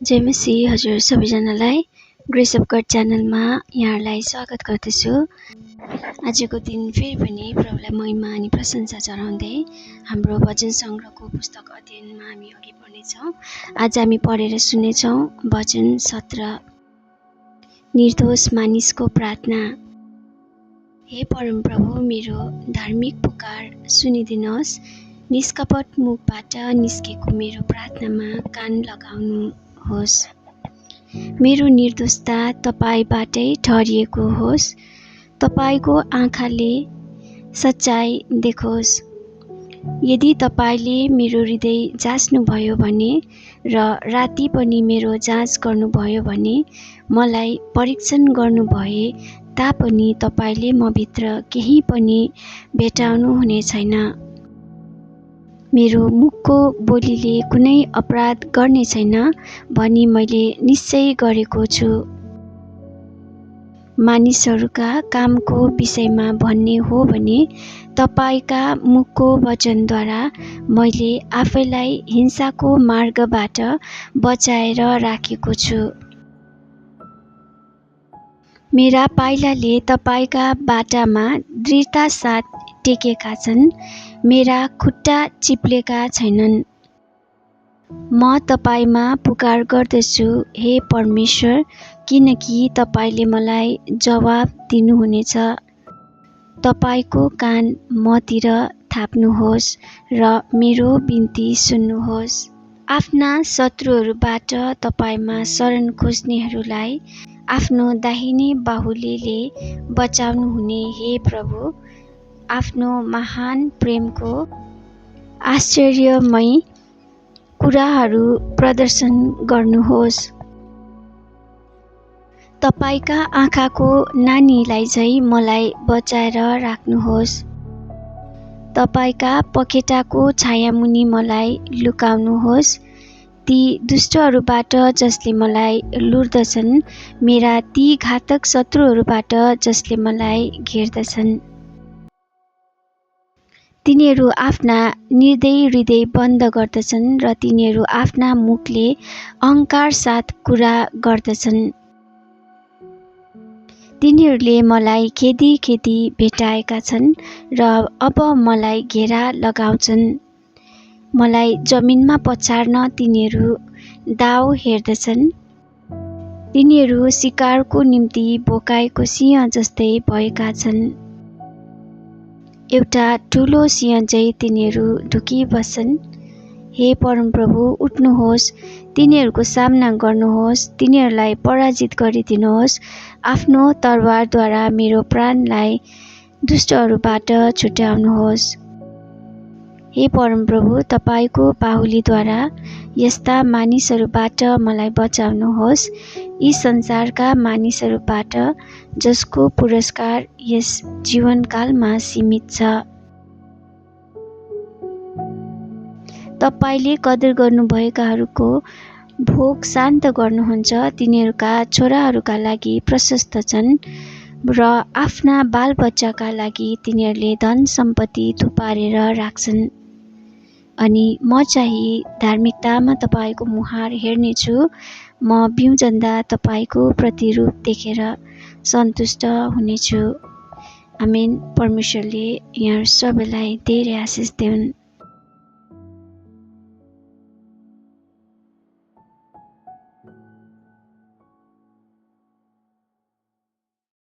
जय मसीह हजुर सबैजनालाई grace of God च्यानलमा यहाँहरूलाई स्वागत गर्दछु। आजको दिन फेरि पनि प्रभुलाई महिमा अनि प्रशंसा चढाउँदै हाम्रो वचन सङ्ग्रहको पुस्तक अध्ययनमा हामी अघि बढ्नेछौँ। आज हामी पढेर सुन्नेछौँ वचन 17। निर्दोष मानिसको प्रार्थना। हे परमप्रभु, मेरो धार्मिक पुकार सुनिदिनुहोस्। निष्कपट मुखबाट निस्केको मेरो प्रार्थनामा कान लगाउनुहोस्। मेरो निर्दोषता तपाईबाटै ठहरिएको होस्। तपाईको आँखाले सच्चाई देखोस्। यदि तपाईले मेरो हृदय जाँच्नुभयो भने र राति पनि मेरो जाँच गर्नुभयो भने, मलाई परीक्षण गर्नुभए तापनि तपाईले मभित्र केही पनि भेटाउनु हुने छैन। मेरो मुखको बोलीले कुनै अपराध गर्ने छैन भनी मैले निश्चय गरेको छु। मानिसहरूका कामको विषयमा भन्ने हो भने, तपाईका मुखको वचनद्वारा मैले आफैलाई हिंसाको मार्गबाट बचाएर राखेको छु। मेरा पाइलाले तपाईका बाटामा दृढता साथ टेकेका छन्। मेरा खुट्टा चिप्लेका छैनन्। म तपाईमा पुकार गर्दछु, हे परमेश्वर, किनकि तपाईले मलाई जवाब दिनुहुनेछ। तपाईको कान मतिर थाप्नुहोस् र मेरो बिन्ती सुन्नुहोस्। आफ्ना शत्रुहरूबाट तपाईमा शरण खोज्नेहरूलाई आफ्नो दाहिने बाहुले बचाउनुहुने हे प्रभु, आफ्नो महान प्रेमको आश्चर्यमय कुराहरू प्रदर्शन गर्नुहोस्। तपाईका आँखाको नानीलाई झैं मलाई बचाएर राख्नुहोस्। तपाईका पखेटाको छायामुनि मलाई लुकाउनुहोस्। ती दुष्टहरूबाट जसले मलाई लुर्दछन्, मेरा ती घातक शत्रुहरूबाट जसले मलाई घेर्दछन्। तिनीहरू आफ्ना निर्दयी हृदय बन्द गर्दछन् र तिनीहरू आफ्ना मुखले अहंकार साथ कुरा गर्दछन्। तिनीहरूले मलाई खेदी भेटाएका छन् र अब मलाई घेरा लगाउँछन्। मलाई जमिनमा पछार्न तिनीहरू दाउ हेर्दछन्। तिनीहरू शिकारको निम्ति भोकाएको सिंह जस्तै भएका छन्। एउटा ठुलो सिंह झैं तिनीहरू ढुकिबस्छन्। हे परमप्रभु, उठ्नुहोस्, तिनीहरूको सामना गर्नुहोस्, तिनीहरूलाई पराजित गरिदिनुहोस्। आफ्नो तरवारद्वारा मेरो प्राणलाई दुष्टहरूबाट छुटाउनुहोस्। हे परमप्रभु, तपाईको बाहुलीद्वारा यस्ता मानिसहरूबाट मलाई बचाउनुहोस्, यी संसारका मानिसहरूबाट जसको पुरस्कार यस जीवनकालमा सीमित छ। तपाईले कदर गर्नुभएकाहरूको भोग शान्त गर्नुहुन्छ। तिनीहरूका छोराहरूका लागि प्रशस्त छन् र आफ्ना बालबच्चाका लागि तिनीहरूले धन सम्पत्ति थुपारेर राख्छन्। अनि म चाहिँ धार्मिकतामा तपाईको मुहार हेर्नेछु। म बिउजन्दा तपाईको प्रतिरूप देखेर सन्तुष्ट हुनेछु। आमेन। परमेश्वरले यहाँ सबैलाई धेरै आशिष देऊन्।